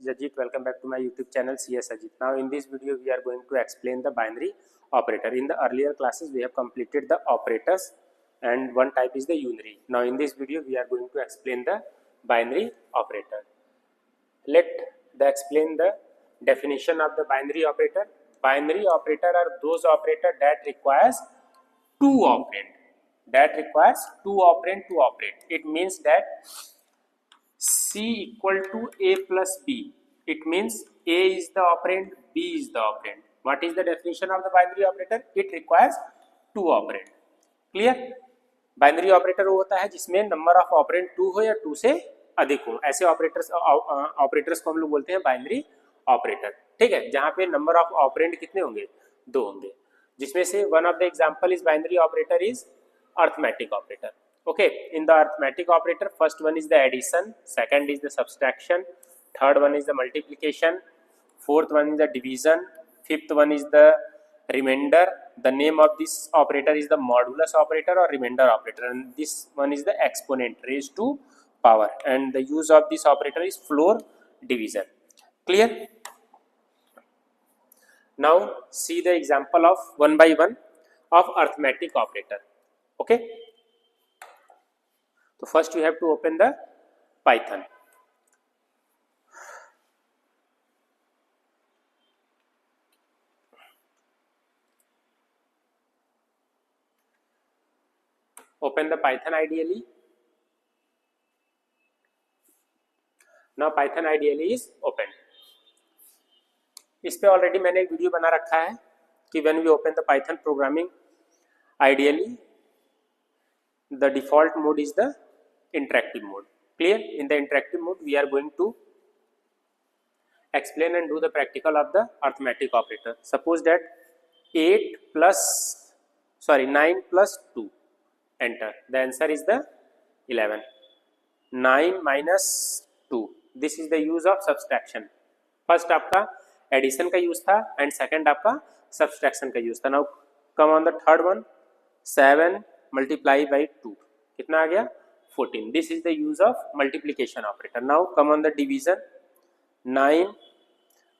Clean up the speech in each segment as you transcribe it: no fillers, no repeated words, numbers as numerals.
is Ajit. Welcome back to my YouTube channel CS Ajit. Now in this video we are going to explain the binary operator. In the earlier classes we have completed the operators and one type is the unary. Now in this video we are going to explain the binary operator. Let the explain the definition of the binary operator. Binary operator are those operator that requires two operand. To operate. It means that C equal to A plus B. It means A is the operand, B is the operand. What is the definition of the binary operator? It requires two operand. Clear? Binary operator वो होता है जिसमें number of operand 2 हो या 2 से अधिक हो, ऐसे ऑपरेटर्स को हम लोग बोलते हैं बाइनरी ऑपरेटर. ठीक है, जहां पे नंबर ऑफ ऑपरेंड कितने होंगे? 2 होंगे, जिसमें से one of the example is binary operator is arithmetic operator. Okay, in the arithmetic operator, first one is the addition, second is the subtraction, third one is the multiplication, fourth one is the division, fifth one is the remainder. The name of this operator is the modulus operator or remainder operator, and this one is the exponent raised to power, and the use of this operator is floor division. Clear? Now see the example of one by one of arithmetic operator. Okay, so first you have to open the Python. Open the Python ideally. Now Python ideally is open. इस पे already मैंने एक video बना रखा है कि when we open the Python programming ideally the default mode is the interactive mode. Clear? In the interactive mode we are going to explain and do the practical of the arithmetic operator. Suppose that 9 plus 2, enter. The answer is the 11. 9 minus 2, this is the use of subtraction. First आपका addition का use था and second आपका subtraction का use था. Now come on the third one, 7 multiply by 2 कितना आ गया? 14. This is the use of multiplication operator. Now come on the division, 9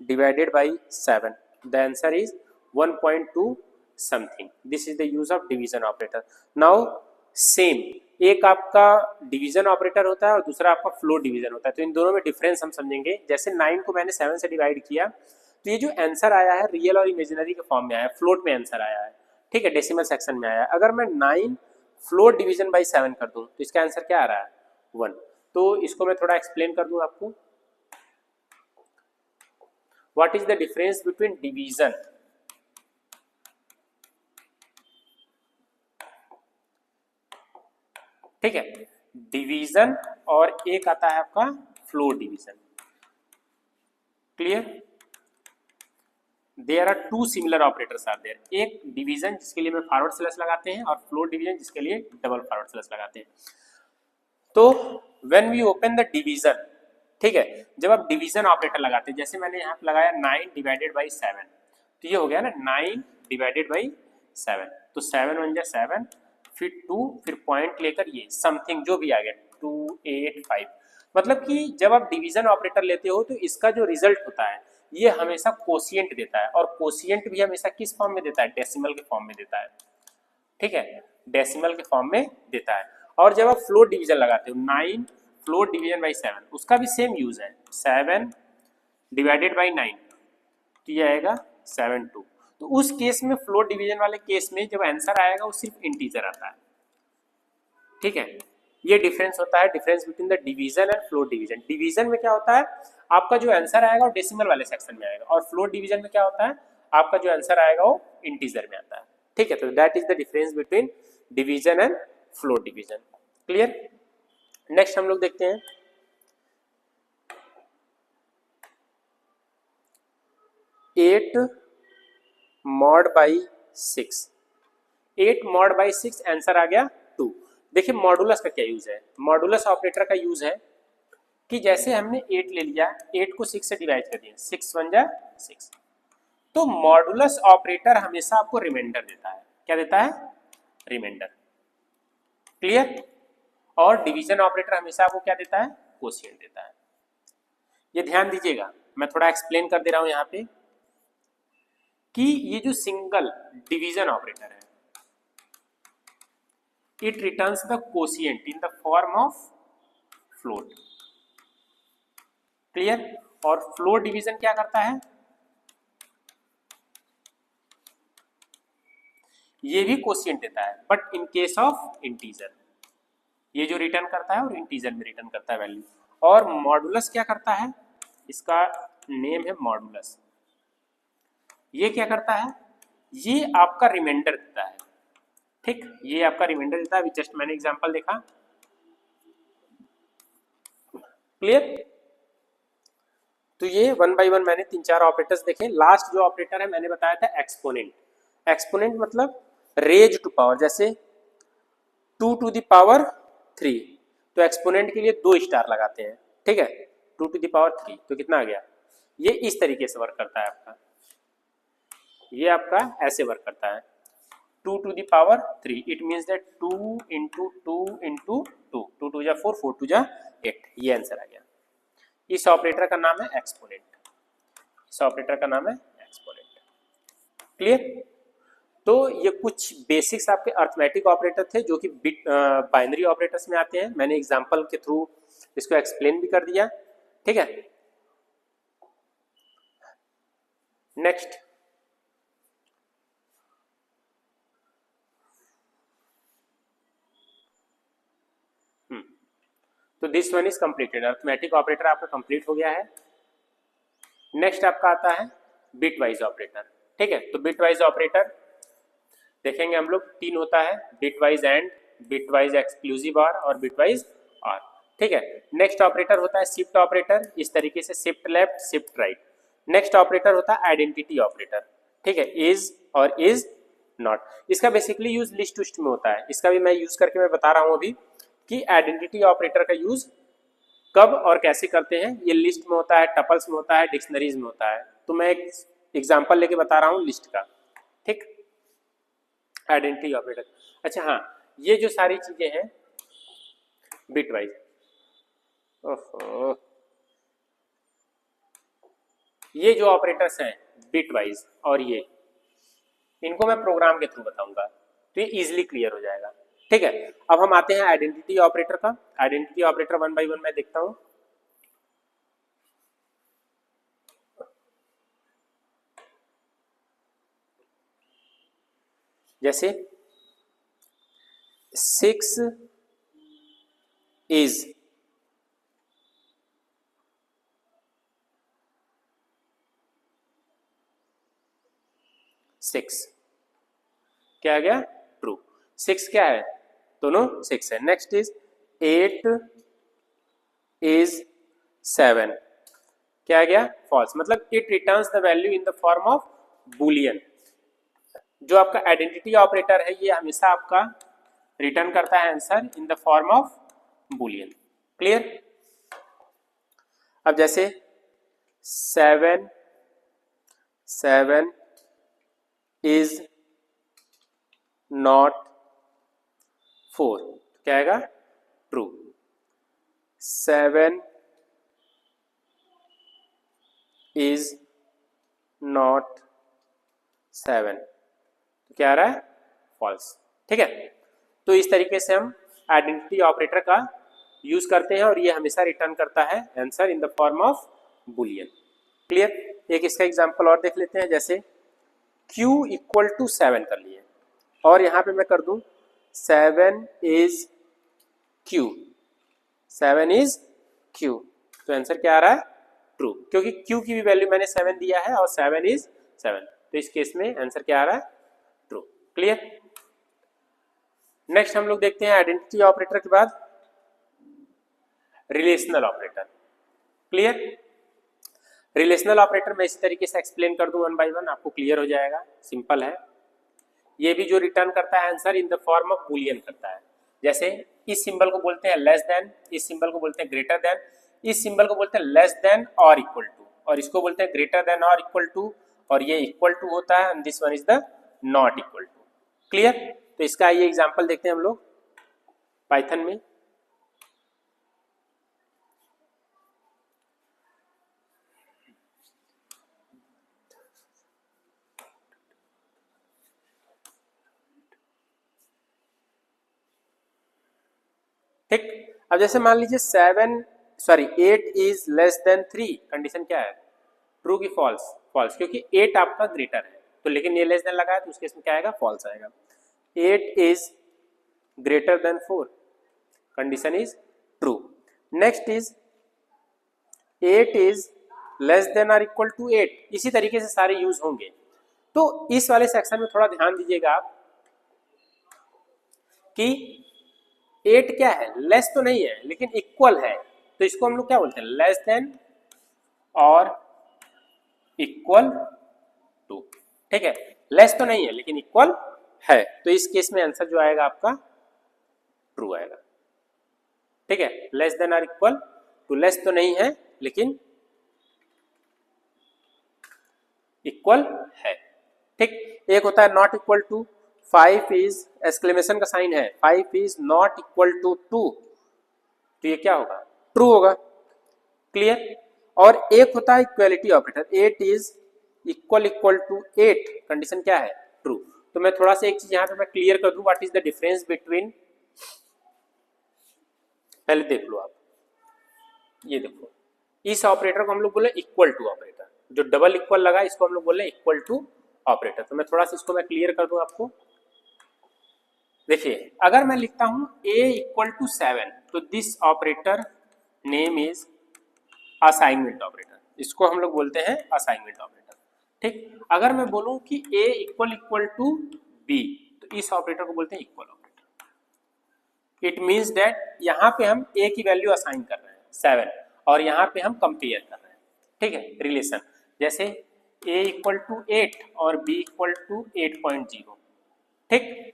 divided by 7. The answer is 1.2 something. This is the use of division operator. Now same, एक आपका division operator होता है और दूसरा आपका float division होता है, तो इन दोनों में डिफरेंस हम समझेंगे. जैसे 9 को मैंने 7 से डिवाइड किया तो ये जो आंसर आया है रियल और इमेजिनरी के फॉर्म में आया है, फ्लोट में आंसर आया है. ठीक है, डेसिमल सेक्शन में आया है. अगर मैं 9 फ्लोट डिवीजन बाई 7 कर दूं तो इसका आंसर क्या आ रहा है? 1. तो इसको मैं थोड़ा एक्सप्लेन कर दूं आपको. What is the difference between division ठीक है, डिवीजन और एक आता है आपका float division. Clear? There are two similar operators are there. एक डिवीजन जिसके लिए में फॉरवर्ड स्लैश लगाते हैं और फ्लोट डिवीजन जिसके लिए डबल फॉरवर्ड स्लैश लगाते हैं. तो when we open the division, ठीक है, जब आप डिवीजन ऑपरेटर लगाते हैं, जैसे मैंने यहाँ पे लगाया 9 डिवाइडेड बाई 7, तो ये हो गया ना 9 डिवाइडेड बाई 7. तो 7 1 जा 7, फिर 2, फिर पॉइंट लेकर ये समथिंग जो भी आ गया 2 8 5. मतलब कि जब आप डिवीजन ऑपरेटर लेते हो तो इसका जो रिजल्ट होता है ये हमेशा कोशिएंट देता है, और कोशिएंट भी हमेशा किस फॉर्म में देता है? डेसिमल के फॉर्म में देता है. ठीक है, डेसिमल के फॉर्म में देता है. और जब आप फ्लोट डिवीजन लगाते हो 9 फ्लोट डिवीजन बाई 7, उसका भी सेम यूज है. 7 डिवाइडेड बाई 9 तो ये आएगा 7 2. तो उस केस में, फ्लोट डिवीजन वाले केस में, जब आंसर आएगा वो सिर्फ इंटीजर आता है. ठीक है, ये डिफरेंस होता है, difference between the division and float division. Division में क्या होता है, आपका जो आंसर आएगा वो डेसिमल वाले सेक्शन में आएगा, और फ्लोट डिवीजन में क्या होता है, आपका जो आंसर आएगा वो इंटीजर में आता है. ठीक है, तो that is the difference between division and float division. Clear? Next हम लोग देखते हैं 8 mod by 6. 8 mod by 6 answer आ गया 2. देखिए मॉडुलस का क्या यूज है? मॉडुलस ऑपरेटर का यूज है कि जैसे हमने 8 ले लिया, 8 को 6 से डिवाइड कर दिया, 6 1 जा 6, तो मॉडुलस ऑपरेटर हमेशा आपको रिमाइंडर देता है. क्या देता है? रिमाइंडर. क्लियर? और डिवीजन ऑपरेटर हमेशा आपको क्या देता है? कोशिएंट देता है. ये ध्यान दीजिएगा, मैं थोड़ा एक्सप्लेन कर दे रहा हूं यहाँ पे कि ये जो सिंगल डिवीजन ऑपरेटर है, it returns the quotient in the form of float. Clear? और फ्लोट डिवीजन क्या करता है? ये भी कोशिएंट देता है, but in case of integer ये जो रिटर्न करता है और इंटीजर में रिटर्न करता है वैल्यू। और मॉडुलस क्या करता है? इसका नेम है मॉडुलस। ये क्या करता है? ये आपका रिमाइंडर देता है। ठीक, ये आपका रिमाइंडर देता है। जस्ट मैंने एग्जांपल देखा। क्लियर? तो ये वन बाय वन मैंने 3-4 ऑपरेटर्स देखे। लास्ट जो ऑपरेटर है मैंने बताया था एक्सपोनेंट। एक्सपोनेंट मतलब रेज टू पावर, जैसे 2 टू द पावर 3, तो एक्सपोनेंट के लिए 2 स्टार लगाते हैं। ठीक है, 2 टू द पावर 3 तो कितना आ गया? ये इस तरीके से वर्क करता है आपका, ये आपका ऐसे वर्क करता है 2 to the power 3। It means that 2 into 2 into 2, 2 two जा 4, 4 टू जा 8। ये आंसर आ गया। इस ऑपरेटर का नाम है एक्सपोनेंट। इस ऑपरेटर का नाम है एक्सपोनेंट। क्लियर? तो ये कुछ बेसिक्स आपके अर्थमेटिक ऑपरेटर थे जो कि बाइनरी ऑपरेटर्स में आते हैं। मैंने एग्जांपल के थ्रू इसको एक्सप्लेन भी कर दिया। ठीक है, नेक्स्ट। तो this one is completed. Arithmetic operator आपका कंप्लीट हो गया है। नेक्स्ट आपका आता है बिट वाइज ऑपरेटर। ठीक है, तो बिट वाइज ऑपरेटर देखेंगे हम लोग। 3 होता है, bit wise and, bit wise exclusive और बिट वाइज और। ठीक है, नेक्स्ट ऑपरेटर होता है शिफ्ट ऑपरेटर। इस तरीके से shift left, shift right. Next operator होता है आइडेंटिटी ऑपरेटर। ठीक है, इज और इज नॉट। इसका बेसिकली यूज लिस्ट लिस्ट में होता है। इसका भी मैं यूज करके मैं बता रहा हूं अभी कि आइडेंटिटी ऑपरेटर का यूज कब और कैसे करते हैं। ये लिस्ट में होता है, टपल्स में होता है, डिक्शनरीज में होता है। तो मैं एक एग्जांपल लेके बता रहा हूं लिस्ट का। ठीक, आइडेंटिटी ऑपरेटर। अच्छा हाँ, ये जो सारी चीजें हैं बिट वाइज, ये जो ऑपरेटर्स हैं बिट वाइज और ये, इनको मैं प्रोग्राम के थ्रू बताऊंगा तो ये इजीली क्लियर हो जाएगा। ठीक है, अब हम आते हैं आइडेंटिटी ऑपरेटर का। Identity operator one by one मैं देखता हूं। जैसे 6 इज 6, क्या आ गया? ट्रू। 6 क्या है? दोनों 6 है। नेक्स्ट इज 8 इज 7, क्या आ गया? फॉल्स। मतलब it returns the value in the form of Boolean. जो आपका आइडेंटिटी ऑपरेटर है ये हमेशा आपका रिटर्न करता है answer in the form of Boolean. Clear? अब जैसे 7 इज नॉट 4, क्या आएगा? ट्रू। 7 इज नॉट 7, तो क्या आ रहा है? फॉल्स। ठीक है, तो इस तरीके से हम आइडेंटिटी ऑपरेटर का यूज करते हैं और ये हमेशा रिटर्न करता है answer in the form of Boolean. Clear? एक इसका एग्जांपल और देख लेते हैं। जैसे q इक्वल टू 7 कर लिए और यहां पे मैं कर दूं 7 इज q, 7 इज q, तो आंसर क्या आ रहा है? ट्रू, क्योंकि q की भी वैल्यू मैंने 7 दिया है और 7 इज 7, तो इस केस में आंसर क्या आ रहा है? ट्रू। क्लियर? नेक्स्ट हम लोग देखते हैं आइडेंटिटी ऑपरेटर के बाद relational operator. Clear? Relational operator मैं इसी तरीके से एक्सप्लेन कर दूं वन बाय वन, आपको क्लियर हो जाएगा। सिंपल है। ये भी जो रिटर्न करता है answer in the form of Boolean करता है। जैसे इस सिंबल को बोलते हैं लेस देन, इस सिंबल को बोलते हैं ग्रेटर देन, इस सिंबल को बोलते हैं लेस देन और इक्वल टू, और इसको बोलते हैं ग्रेटर देन और इक्वल टू, और ये इक्वल टू होता है and this one is the not equal to. Clear? तो इसका ये एग्जांपल देखते हैं हम लोग पाइथन में। अब जैसे मान लीजिए 8 इज लेस देन 3, कंडीशन क्या है, ट्रू की फॉल्स, फॉल्स, क्योंकि 8 आपका ग्रेटर है, तो लेकिन ये लेस देन लगा है तो उसके इसमें क्या आएगा, फॉल्स आएगा। 8 is greater than 4, condition is true. Next is 8 is less than और इक्वल टू 8, इसी तरीके से सारे यूज होंगे। तो इस वाले सेक्शन में थोड़ा ध्यान दीजिएगा आप कि 8 क्या है, लेस तो नहीं है लेकिन इक्वल है, तो इसको हम लोग क्या बोलते हैं, लेस देन और इक्वल टू। ठीक है, लेस तो नहीं है लेकिन इक्वल है, तो इस केस में आंसर जो आएगा आपका ट्रू आएगा। ठीक है, लेस देन और इक्वल टू, लेस तो नहीं है लेकिन इक्वल है। ठीक, एक होता है not equal to, 5 is exclamation का साइन है, 5 इज नॉट इक्वल टू 2, तो ये क्या होगा, ट्रू होगा। क्लियर। और एक होता है equality operator, 8 is equal to 8, condition क्या है, ट्रू। तो मैं थोड़ा सा एक चीज यहां पे मैं क्लियर कर दूं, what is the difference between, पहले देख लो आप, ये देखो, इस ऑपरेटर को हम लोग बोले इक्वल टू ऑपरेटर, जो डबल इक्वल लगा इसको हम लोग बोले इक्वल टू ऑपरेटर। तो मैं थोड़ा सा इसको मैं क्लियर कर दूं आपको। देखिए, अगर मैं लिखता हूं a इक्वल टू 7, तो this operator name is assignment operator, इसको हम लोग बोलते हैं असाइनमेंट ऑपरेटर। ठीक, अगर मैं बोलूं कि a इक्वल टू b, तो इस ऑपरेटर को बोलते हैं equal operator. It means that यहाँ पे हम a की वैल्यू असाइन कर रहे हैं 7, और यहाँ पे हम कंपेयर कर रहे हैं। ठीक है, रिलेशन, जैसे a इक्वल टू 8 और b इक्वल टू 8.0। ठीक,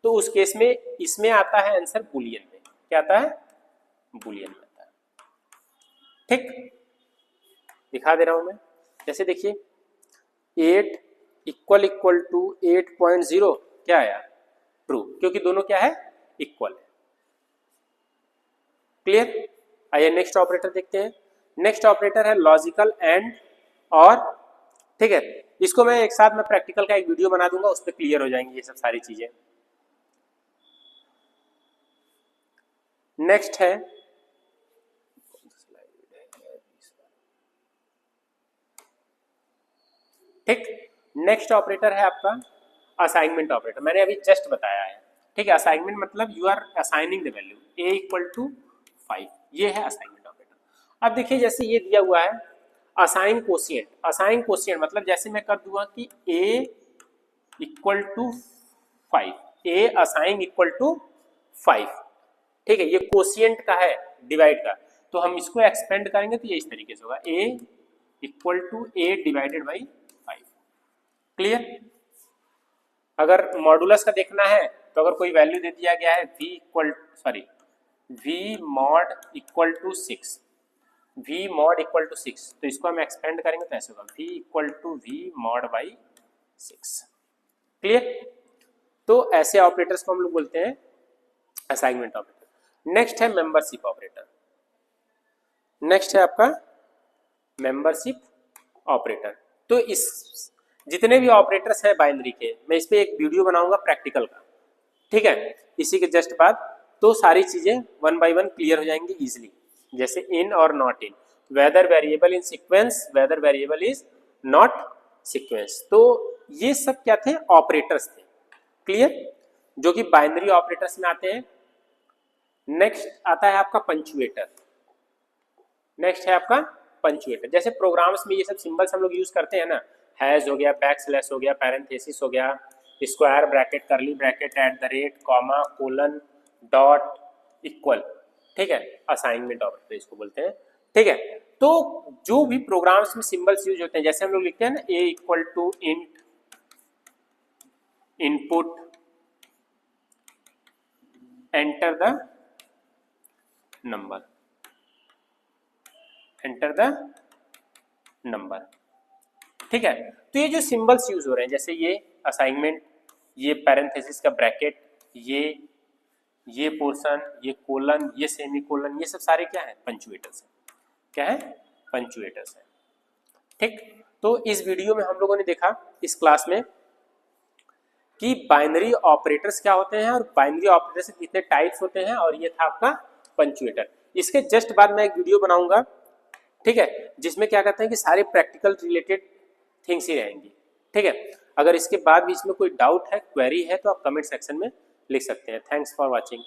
तो उस केस में इसमें आता है आंसर बुलियन में, क्या आता है, बुलियन में आता है। ठीक, दिखा दे रहा हूं मैं, जैसे देखिए 8 इक्वल टू 8.0 क्या आया, ट्रू, क्योंकि दोनों क्या है, इक्वल है। क्लियर। आइए नेक्स्ट ऑपरेटर देखते हैं। नेक्स्ट ऑपरेटर है लॉजिकल एंड और। ठीक है, इसको मैं एक साथ में प्रैक्टिकल का एक वीडियो बना दूंगा, उस पर क्लियर हो जाएंगी ये सब सारी चीजें। नेक्स्ट है ठीक, नेक्स्ट ऑपरेटर है आपका असाइनमेंट ऑपरेटर, मैंने अभी जस्ट बताया है। ठीक है, असाइनमेंट मतलब you are assigning the value, a equal to 5, ये है असाइनमेंट ऑपरेटर। अब देखिए, जैसे ये दिया हुआ है असाइन कोशिएंट, असाइन कोशिएंट मतलब जैसे मैं कर दूंगा कि a equal to 5, a assign equal to 5। ठीक है, ये कोशिएंट का है, डिवाइड का, तो हम इसको एक्सपेंड करेंगे तो ये इस तरीके से होगा, a equal to a divided by 5। Clear. अगर मॉडुलस का देखना है तो अगर कोई वैल्यू दे दिया गया है v mod equal to 6, v mod equal to 6, तो इसको हम एक्सपेंड करेंगे तो ऐसे होगा v equal to v mod by 6। Clear. तो ऐसे ऑपरेटर्स को हम लोग बोलते हैं असाइनमेंट ऑपरेटर। नेक्स्ट है मेंबरशिप ऑपरेटर, नेक्स्ट है आपका मेंबरशिप ऑपरेटर। तो इस जितने भी ऑपरेटर्स हैं बाइनरी के, मैं इस पे एक वीडियो बनाऊंगा प्रैक्टिकल का। ठीक है, इसी के जस्ट बाद, तो सारी चीजें वन बाय वन क्लियर हो जाएंगी इजीली, जैसे इन और not in, whether variable in sequence, whether variable is not sequence. तो ये सब क्या थे, ऑपरेटर्स थे। क्लियर, जो कि बाइनरी ऑपरेटर्स में आते हैं। नेक्स्ट आता है आपका पंचुएटर, नेक्स्ट है आपका पंचुएटर। जैसे प्रोग्राम्स में ये सब सिंबल्स हम लोग यूज करते हैं ना, हैज हो गया, बैकस्लैश हो गया, पैरेंथेसिस हो गया, स्क्वायर ब्रैकेट, करली bracket, at the rate, comma, colon, dot, equal. ठीक है, असाइनमेंट ऑपरेटर इसको बोलते हैं। ठीक है, तो जो भी प्रोग्राम्स में सिंबल्स यूज होते हैं, जैसे हम लोग लिखते हैं ना, a equal to int input enter the number, enter the number. ठीक है, तो ये जो सिंबल्स यूज हो रहे हैं, जैसे ये असाइनमेंट, ये पैरेंथेसिस का ब्रैकेट, ये पोर्शन, ये कोलन, ये सेमीकोलन, ये सब सारे क्या है, पंचुएटर्स है। क्या है, पंचुएटर्स है। ठीक, तो इस वीडियो में हम लोगों ने देखा इस क्लास में कि बाइनरी ऑपरेटर्स क्या होते हैं और बाइनरी ऑपरेटर्स के कितने टाइप्स होते हैं, और ये था आपका पंचुएटर। इसके जस्ट बाद मैं एक वीडियो बनाऊंगा, ठीक है, जिसमें क्या कहते हैं कि सारे प्रैक्टिकल रिलेटेड थिंग्स ही रहेंगी, ठीक है। अगर इसके बाद भी इसमें कोई डाउट है, क्वेरी है, तो आप कमेंट सेक्शन में लिख सकते हैं। Thanks for watching.